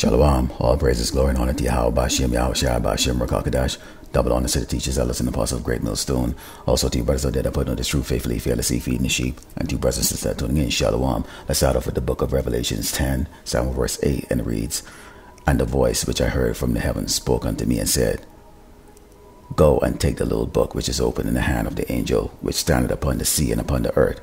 Shalom, all praises, glory, and honor to YAHAWASHI, YAHAWASHI, Rakakadash. Double honor to the teachers, elders, and apostles of Great Millstone. Also to you brothers out there that put on this truth faithfully, fearlessly, feeding the sheep. And to you brothers and sisters that tuning in, Shalom. Let's start off with the book of Revelations 10, starting with verse 8, and it reads, "And the voice which I heard from the heavens spoke unto me and said, Go and take the little book which is open in the hand of the angel which standeth upon the sea and upon the earth.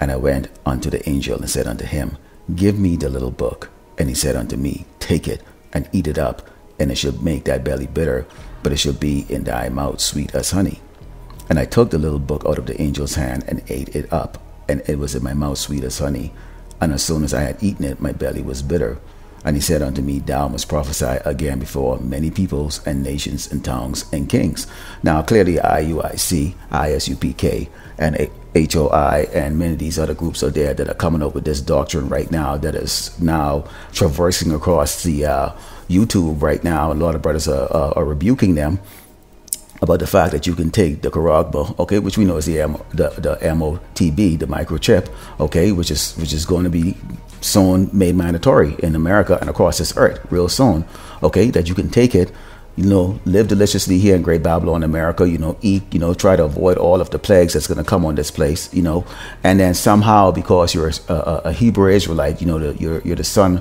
And I went unto the angel and said unto him, Give me the little book. And he said unto me, Take it and eat it up, and it shall make thy belly bitter, but it shall be in thy mouth sweet as honey. And I took the little book out of the angel's hand and ate it up, and it was in my mouth sweet as honey. And as soon as I had eaten it, my belly was bitter. And he said unto me, Thou must prophesy again before many peoples and nations and tongues and kings." Now clearly IUIC, ISUPK, and HOI and many of these other groups are there that are coming up with this doctrine right now that is now traversing across the YouTube right now. A lot of brothers are rebuking them about the fact that you can take the Karagba, okay, which we know is the MOTB, the microchip, okay, which is going to be soon made mandatory in America and across this earth real soon, okay, that you can take it, you know, live deliciously here in Great Babylon, America, you know, eat, you know, try to avoid all of the plagues that's going to come on this place, you know, and then somehow because you're a Hebrew Israelite, you know, you're the son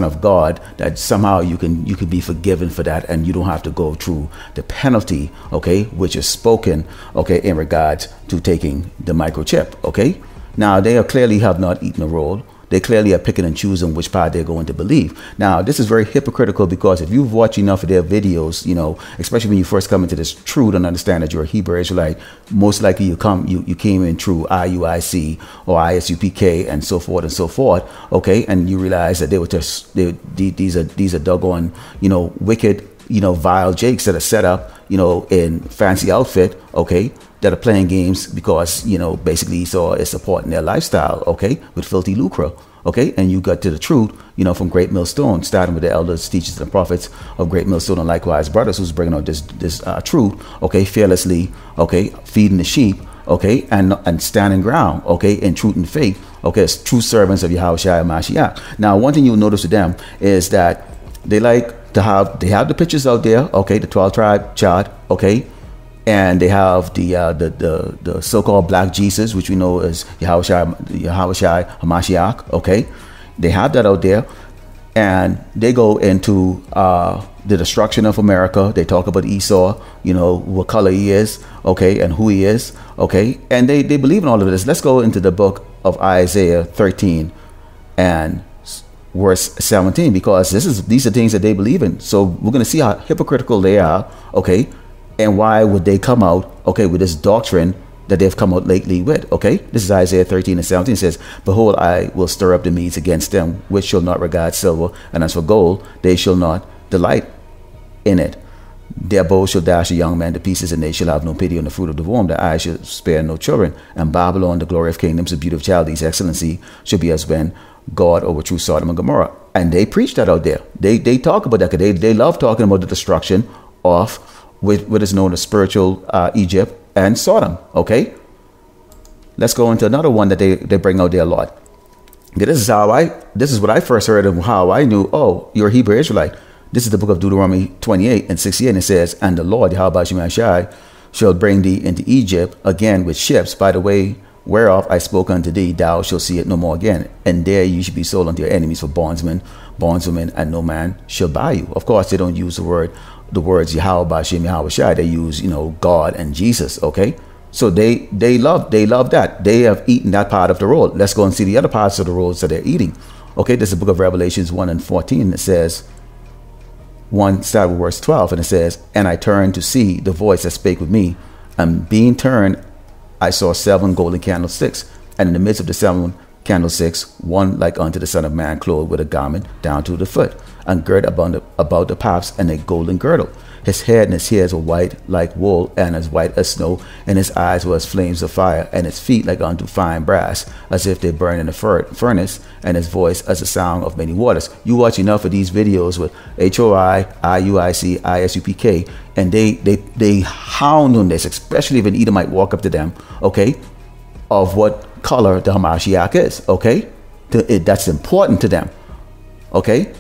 of God, that somehow you can be forgiven for that, and you don't have to go through the penalty, okay, which is spoken, okay, in regards to taking the microchip, okay. Now they clearly have not eaten a roll. They clearly are picking and choosing which part they're going to believe. Now, this is very hypocritical, because if you've watched enough of their videos, you know, especially when you first come into this truth and understand that you're a Hebrew Israelite, most likely you came in through IUIC or ISUPK and so forth, okay, and you realize that they were just these are doggone, you know, wicked, you know, vile jakes that are set up, you know, in fancy outfit, okay, that are playing games because, you know, basically Esau is supporting their lifestyle, okay, with filthy lucre, okay, and you got to the truth, you know, from Great Millstone, starting with the elders, teachers, and prophets of Great Millstone, and likewise brothers who's bringing out this truth, okay, fearlessly, okay, feeding the sheep, okay, and standing ground, okay, in truth and faith, okay, as true servants of Yahawashi and Mashiach. Now, one thing you'll notice with them is that they like to have the pictures out there, okay, the 12 tribe chart, okay, and they have the so-called Black Jesus, which we know as Yahawashi HaMashiach, okay? They have that out there, and they go into the destruction of America. They talk about Esau, you know, what color he is, okay, and who he is, okay? And they believe in all of this. Let's go into the book of Isaiah 13 and verse 17, because these are things that they believe in. So we're going to see how hypocritical they are, okay? And why would they come out, okay, with this doctrine that they've come out lately with, okay? This is Isaiah 13 and 17. It says, "Behold, I will stir up the Medes against them, which shall not regard silver, and as for gold, they shall not delight in it. Their bow shall dash a young man to pieces, and they shall have no pity on the fruit of the womb. Their eyes shall spare no children. And Babylon, the glory of kingdoms, the beauty of Chaldees, excellency, shall be as when God overthrew Sodom and Gomorrah." And they preach that out there. They talk about that, because they love talking about the destruction of what is known as spiritual Egypt and Sodom, okay? Let's go into another one that they bring out there a lot. This is what I first heard of, how I knew, oh, you're a Hebrew Israelite. This is the book of Deuteronomy 28 and 68, and it says, "And the Lord, YAHAWASHI, shall bring thee into Egypt again with ships, by the way whereof I spoke unto thee, thou shalt see it no more again. And there you shall be sold unto your enemies for bondswomen, and no man shall buy you." Of course, they don't use the words YAHAWASHI and YAHAWASHI. They use, you know, God and Jesus, okay? So they love that. They have eaten that part of the roll. Let's go and see the other parts of the rolls that they're eating. Okay, this is the book of Revelations 1 and 14. It says, 1 start with verse 12, and it says, "And I turned to see the voice that spake with me, and being turned, I saw 7 golden candlesticks, and in the midst of the 7 candlesticks, one like unto the Son of Man, clothed with a garment down to the foot, and girt about the paps, and a golden girdle. His head and his hairs were white like wool, and as white as snow, and his eyes were as flames of fire, and his feet like unto fine brass, as if they burn in a furnace, and his voice as the sound of many waters." You watch enough of these videos with HOI, IUIC, ISUPK, and they hound on this, especially if an Edomite walk up to them, okay, of what color the Hamashiach is, okay? That's important to them, okay?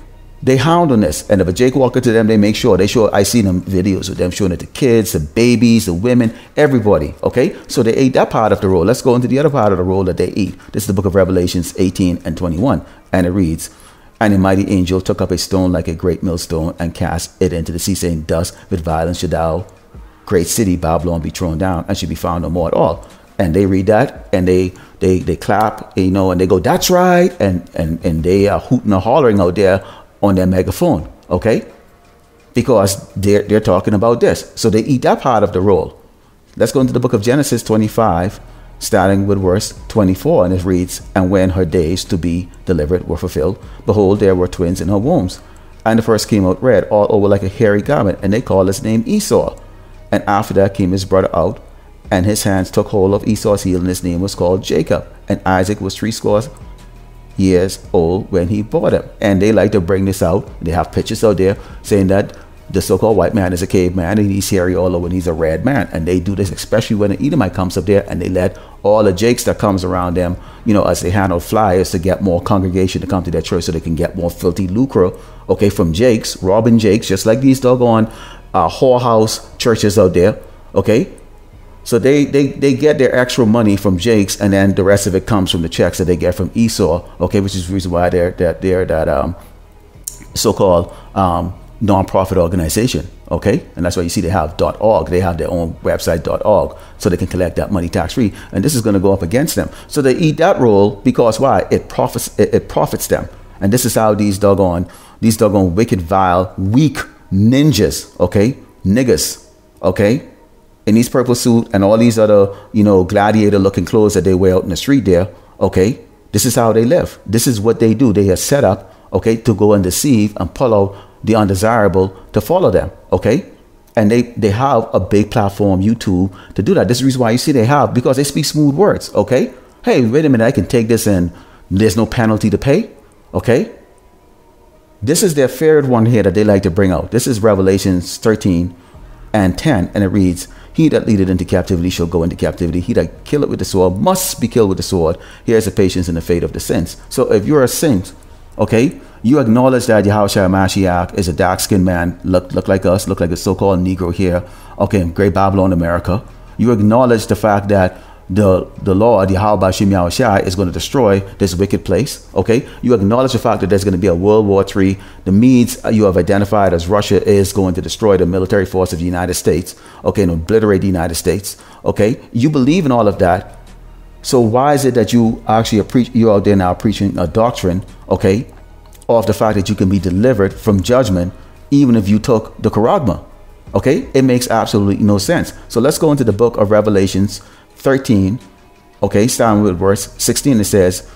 They hound on this. And if a Jake walk into them, they show, I see them videos of them showing it to kids, the babies, the women, everybody. Okay. So they ate that part of the roll. Let's go into the other part of the roll that they eat. This is the book of Revelations 18 and 21. And it reads, and a mighty angel took up a stone like a great millstone and cast it into the sea, saying, thus with violence should thou, great city Babylon, be thrown down and should be found no more at all. And they read that and they clap, you know, and they go, that's right. And they are hooting and hollering out there on their megaphone, okay? Because they're talking about this. So they eat that part of the roll. Let's go into the book of Genesis 25, starting with verse 24, and it reads, and when her days to be delivered were fulfilled, behold, there were twins in her wombs. And the first came out red, all over like a hairy garment, and they called his name Esau. And after that came his brother out, and his hands took hold of Esau's heel, and his name was called Jacob. And Isaac was 80 years old when he bought him. And they like to bring this out. They have pictures out there saying that the so-called white man is a caveman and he's hairy all over and he's a red man. And they do this especially when an Edomite comes up there, and they let all the jakes that comes around them, you know, as they handle flyers to get more congregation to come to their church so they can get more filthy lucre, okay, from jakes, robbing jakes, just like these doggone whorehouse churches out there, okay? So they get their extra money from jakes, and then the rest of it comes from the checks that they get from Esau, okay, which is the reason why they're that so-called non-profit organization, okay? And that's why you see they have .org. They have their own website, .org, so they can collect that money tax-free. And this is going to go up against them. So they eat that role because why? It profits them. And this is how these doggone wicked, vile, weak ninjas, okay, niggas, okay, in these purple suit and all these other, you know, gladiator looking clothes that they wear out in the street there, okay, this is how they live. This is what they do. They are set up, okay, to go and deceive and pull out the undesirable to follow them, okay? And they have a big platform, YouTube, to do that. This is the reason why you see they have, because they speak smooth words, okay? Hey, wait a minute, I can take this and there's no penalty to pay, okay? This is their favorite one here that they like to bring out. This is Revelations 13 and 10, and it reads, he that leadeth into captivity shall go into captivity. He that killeth with the sword must be killed with the sword. Here's the patience and the fate of the saints. So if you're a saint, okay, you acknowledge that YAHAWASHI is a dark-skinned man, look like us, look like a so-called Negro here, okay, in Great Babylon, America. You acknowledge the fact that the Lord, YAHAWASHI, is going to destroy this wicked place, okay? You acknowledge the fact that there's going to be a World War III. The Medes you have identified as Russia is going to destroy the military force of the United States, okay, and obliterate the United States, okay? You believe in all of that. So why is it that you actually you're out there now preaching a doctrine, okay, of the fact that you can be delivered from judgment even if you took the charagma, okay? It makes absolutely no sense. So let's go into the book of Revelations 13, okay, starting with verse 16. It says,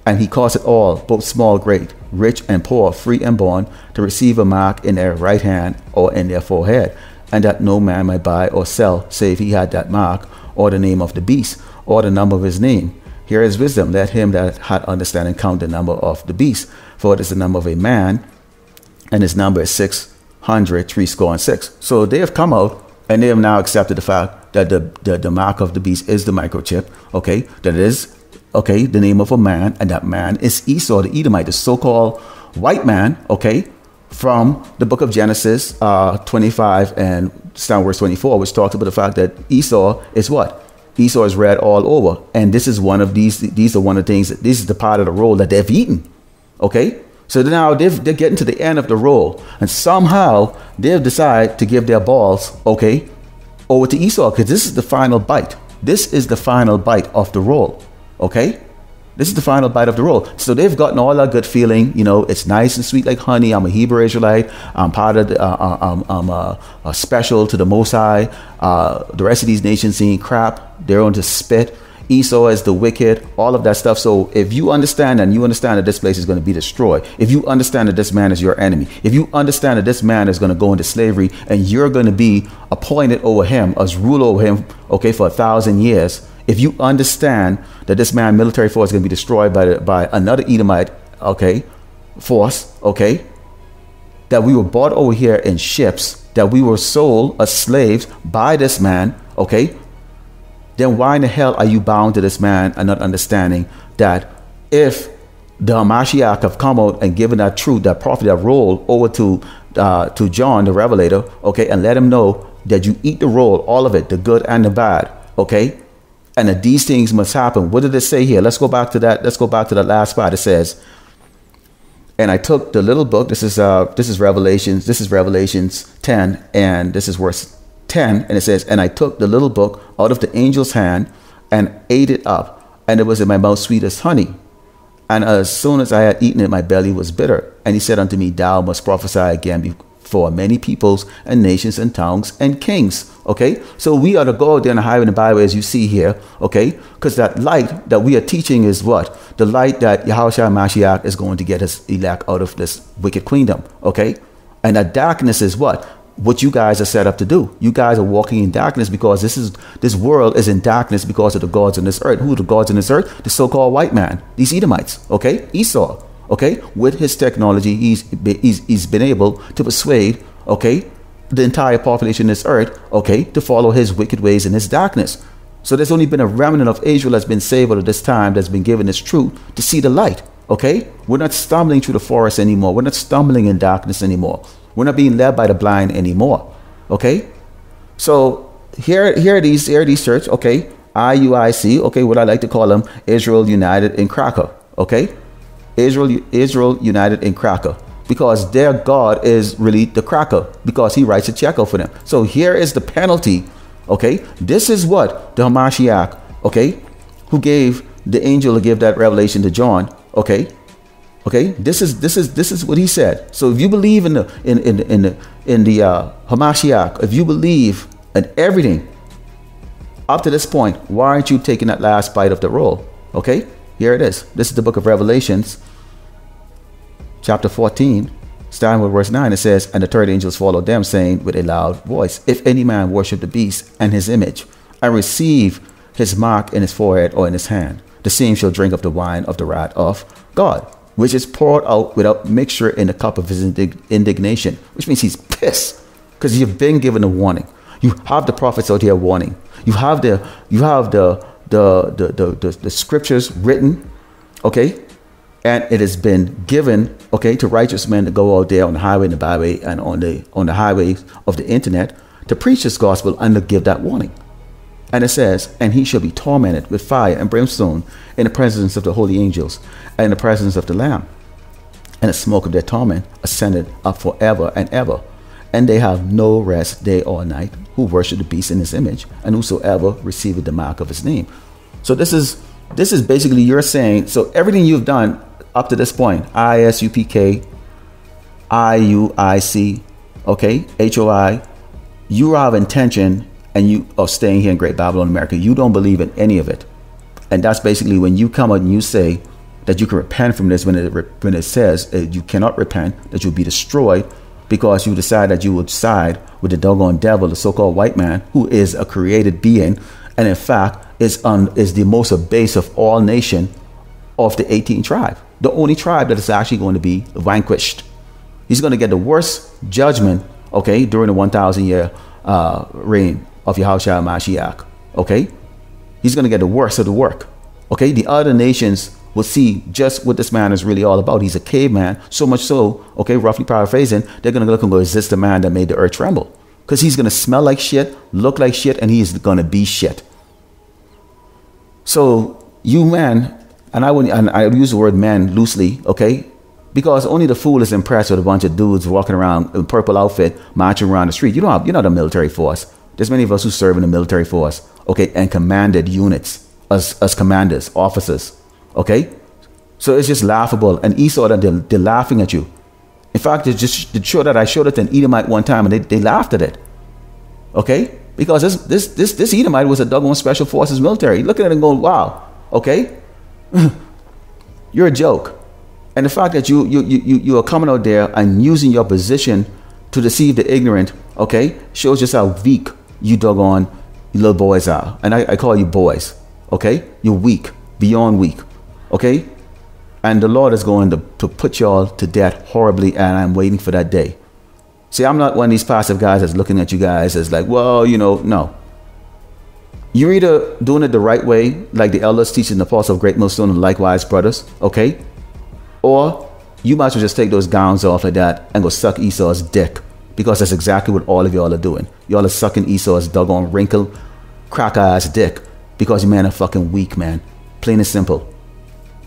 and he causeth all, both small, great, rich and poor, free and bond, to receive a mark in their right hand or in their forehead, and that no man might buy or sell save he had that mark, or the name of the beast, or the number of his name. Here is wisdom. Let him that had understanding count the number of the beast, for it is the number of a man, and his number is 666. So they have come out and they have now accepted the fact that the mark of the beast is the microchip, okay, that it is, okay, the name of a man, and that man is Esau, the Edomite, the so-called white man, okay, from the book of Genesis 25 and starting verse 24, which talks about the fact that Esau is what? Esau is red all over. And this is one of these are one of the things, this is the part of the roll that they've eaten, okay? So now they're getting to the end of the roll, and somehow they've decided to give their balls, okay, over to Esau, because this is the final bite. This is the final bite of the roll, okay? This is the final bite of the roll. So they've gotten all that good feeling, you know, it's nice and sweet like honey. I'm a Hebrew Israelite. I'm part of I'm special to the Most High. The rest of these nations seeing crap. They're on to spit. Esau is the wicked, all of that stuff. So if you understand, and you understand that this place is going to be destroyed, if you understand that this man is your enemy, if you understand that this man is going to go into slavery and you're going to be appointed over him, as rule over him, okay, for 1,000 years, if you understand that this man military force is going to be destroyed by another Edomite, okay, force, okay, that we were bought over here in ships, that we were sold as slaves by this man, okay, then why in the hell are you bound to this man and not understanding that if the Hamashiach have come out and given that truth, that prophet, that roll over to John, the revelator, okay, and let him know that you eat the roll, all of it, the good and the bad, okay, and that these things must happen. What did it say here? Let's go back to that. Let's go back to the last part. It says, and I took the little book. This is Revelations. This is Revelations 10, and this is verse 10, and it says, and I took the little book out of the angel's hand and ate it up, and it was in my mouth sweet as honey. And as soon as I had eaten it, my belly was bitter. And he said unto me, thou must prophesy again before many peoples and nations and tongues and kings. Okay, so we are to go out there in the highway and the byway, as you see here. Okay, because that light that we are teaching is what? The light that Yahushua Mashiach is going to get his elect out of this wicked queendom. Okay, and that darkness is what you guys are set up to do. You guys are walking in darkness because this world is in darkness because of the gods on this earth. Who are the gods on this earth? The so-called white man, these Edomites, okay? Esau, okay? With his technology, he's been able to persuade, okay, the entire population of this earth, okay, to follow his wicked ways in his darkness. So there's only been a remnant of Israel that's been saved out of this time, that's been given this truth to see the light, okay? We're not stumbling through the forest anymore. We're not stumbling in darkness anymore. We're not being led by the blind anymore. Okay, so here are these church. Okay, IUIC. Okay, what I like to call them, Israel United in Cracker. Okay, Israel United in Cracker, because their God is really the cracker, because he writes a check out for them. So here is the penalty. Okay, this is what the Hamashiach, okay, who gave the angel to give that revelation to John. Okay. Okay, this is what he said. So if you believe in the Hamashiach, if you believe in everything up to this point, why aren't you taking that last bite of the roll? Okay, here it is. This is the book of Revelations, chapter 14, starting with verse 9. It says, and the third angels followed them, saying with a loud voice, if any man worship the beast and his image, and receive his mark in his forehead or in his hand, the same shall drink of the wine of the wrath of God, which is poured out without mixture in the cup of his indignation, which means he's pissed because you've been given a warning. You have the prophets out here warning. You have the scriptures written, okay, and it has been given, okay, to righteous men to go out there on the highway and the byway and on the highways of the internet to preach this gospel and to give that warning. And it says, and he shall be tormented with fire and brimstone in the presence of the holy angels and in the presence of the Lamb. And the smoke of their torment ascended up forever and ever. And they have no rest day or night who worship the beast in his image, and whosoever receiveth the mark of his name. So this is basically you're saying, so everything you've done up to this point, ISUPK, IUIC, okay, HOI, you have intention and you are staying here in Great Babylon, America. You don't believe in any of it. And that's basically when you come out and you say that you can repent from this, when it says you cannot repent, that you'll be destroyed because you decide that you would side with the doggone devil, the so-called white man, who is a created being, and in fact is the most abased of all nation of the 18 tribe. The only tribe that is actually going to be vanquished. He's going to get the worst judgment, okay, during the 1,000-year reign of Yahushua Mashiach. Okay, he's going to get the worst of the work. Okay, the other nations will see just what this man is really all about. He's a caveman, so much so, okay, roughly paraphrasing, they're going to look and go, is this the man that made the earth tremble? Because he's going to smell like shit, look like shit, and he's going to be shit. So you men, and I use the word men loosely, okay, because only the fool is impressed with a bunch of dudes walking around in purple outfit, marching around the street. You're not a military force. There's many of us who serve in the military force, okay, and commanded units as commanders, officers, okay? So it's just laughable. And Esau, that they're laughing at you. In fact, they showed that I showed it to an Edomite one time, and they laughed at it, okay? Because this Edomite was a doggone special forces military. Looking at it and going, wow, okay, you're a joke. And the fact that you are coming out there and using your position to deceive the ignorant, okay, shows just how weak you doggone little boys are. And I call you boys, okay? You're weak, beyond weak, okay? And the Lord is going to put y'all to death horribly, and I'm waiting for that day. See, I'm not one of these passive guys that's looking at you guys as like, well, no. You're either doing it the right way, like the elders teaching the apostle of Great Millstone and likewise brothers, okay? Or you might as well just take those gowns off like that and go suck Esau's dick, because that's exactly what all of y'all are doing. Y'all are sucking Esau's doggone wrinkled, crack-ass dick because you man are fucking weak, man. Plain and simple.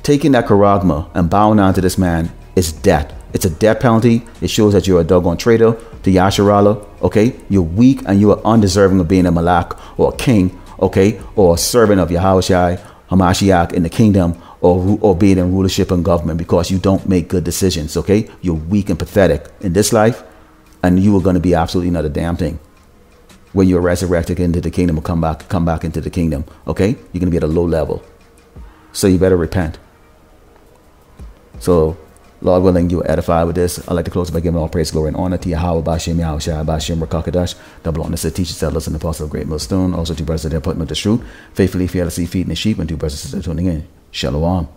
Taking that charagma and bowing down to this man is death. It's a death penalty. It shows that you're a doggone traitor to Yarsharala, okay? You're weak and you are undeserving of being a Malak or a king, okay? Or a servant of YAHAWASHI, Hamashiach in the kingdom, or being in rulership and government, because you don't make good decisions, okay? You're weak and pathetic in this life, and you are going to be absolutely not a damn thing when you're resurrected into the kingdom or come back into the kingdom, okay? You're going to be at a low level. So you better repent. So, Lord willing, you are edified with this. I'd like to close by giving all praise, glory, and honor to Yahweh, Bashim, Yahushua, Bashim, Rakakadash, double honor to teachers, settlers, and apostles of Great Millstone. Also, two brothers that are putting with the truth, faithfully, fearlessly feeding the sheep, and two brothers that are tuning in. Shalom.